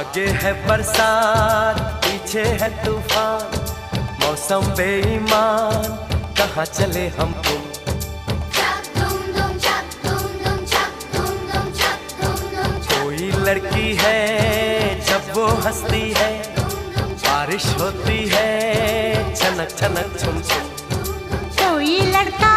आगे है बरसात, पीछे है तूफान, मौसम बेईमान, कहाँ चले हम तुम। कोई लड़की है जब वो हंसती है, बारिश होती है छनक छनक छुम छुम। कोई लड़का